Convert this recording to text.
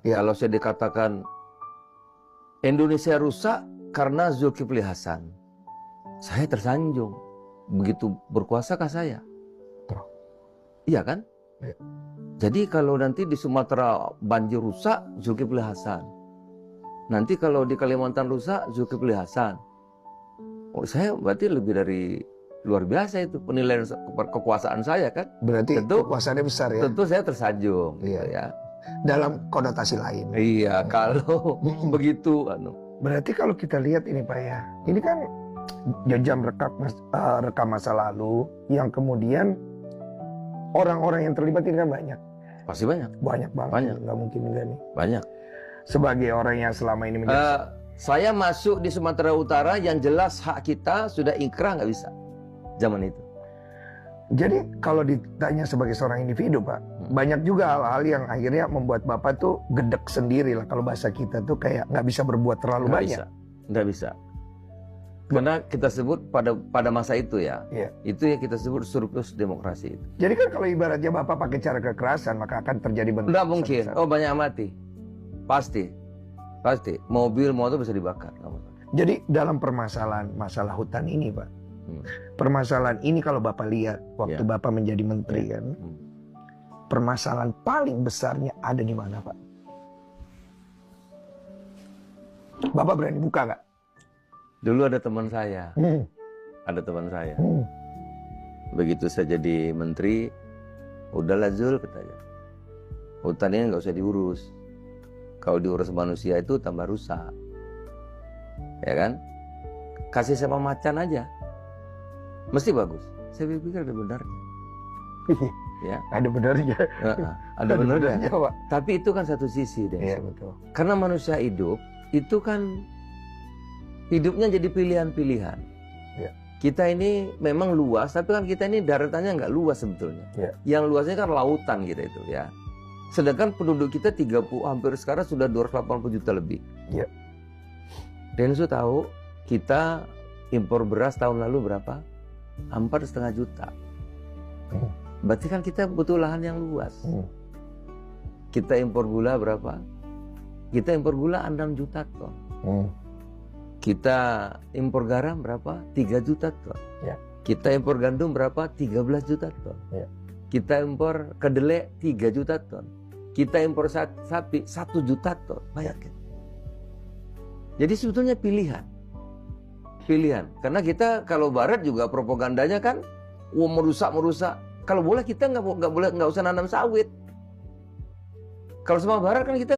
Ya. Kalau saya dikatakan Indonesia rusak karena Zulkifli Hasan, saya tersanjung. Begitu berkuasakah saya? Iya kan? Ya. Jadi kalau nanti di Sumatera banjir rusak, Zulkifli Hasan. Nanti kalau di Kalimantan rusak, Zulkifli Hasan. Oh, saya berarti lebih dari luar biasa itu penilaian kekuasaan saya kan? Berarti tentu kekuasaannya besar ya. Tentu saya tersanjung, Iya. gitu ya. Dalam konotasi lain. Iya, kalau begitu, Berarti kalau kita lihat ini Pak ya, ini kan jejak rekam masa lalu yang kemudian orang-orang yang terlibat ini kan banyak. Pasti banyak. Banyak banget. Banyak. Nggak mungkin enggak nih. Banyak. Sebagai orang yang selama ini menjadi saya masuk di Sumatera Utara yang jelas hak kita sudah inkrah nggak bisa zaman itu. Jadi kalau ditanya sebagai seorang individu Pak, banyak juga hal-hal yang akhirnya membuat Bapak tuh gedek sendiri lah. Kalau bahasa kita tuh kayak nggak bisa berbuat terlalu banyak. Nggak bisa. Karena kita sebut pada masa itu ya, itu yang kita sebut surplus demokrasi itu. Jadi kan kalau ibaratnya Bapak pakai cara kekerasan, maka akan terjadi bentuk. Nggak mungkin. Oh, banyak mati. Pasti. Mobil, motor bisa dibakar. Jadi dalam masalah hutan ini Pak, permasalahan ini kalau Bapak lihat waktu Bapak menjadi menteri kan, permasalahan paling besarnya ada di mana Pak? Bapak berani buka nggak? Dulu ada teman saya, begitu saya jadi menteri, udahlah Zul katanya, hutan ini nggak usah diurus, kalau diurus manusia itu tambah rusak, ya kan? Kasih sama macan aja, mesti bagus. Saya pikir ada benarnya. Ya. Ada benarnya. Ada benarnya. Pak. Tapi itu kan satu sisi deh. Iya betul. Karena manusia hidup itu kan hidupnya jadi pilihan-pilihan. Ya. Kita ini memang luas, tapi kan kita ini daratannya nggak luas sebetulnya. Ya. Yang luasnya kan lautan kita itu ya. Sedangkan penduduk kita hampir sekarang sudah 280 juta lebih. Ya. Dan Su tahu kita impor beras tahun lalu berapa? 4,5 juta. Berarti kan kita butuh lahan yang luas. Kita impor gula berapa? Kita impor gula 6 juta ton. Kita impor garam berapa? 3 juta ton. Ya. Kita impor gandum berapa? 13 juta ton. Ya. Kita impor kedelai 3 juta ton. Kita impor sapi 1 juta ton. Bayangkan. Jadi sebetulnya pilihan. Karena kita kalau Barat juga propagandanya kan, merusak. Kalau boleh kita nggak usah nanam sawit. Kalau sama Barat kan kita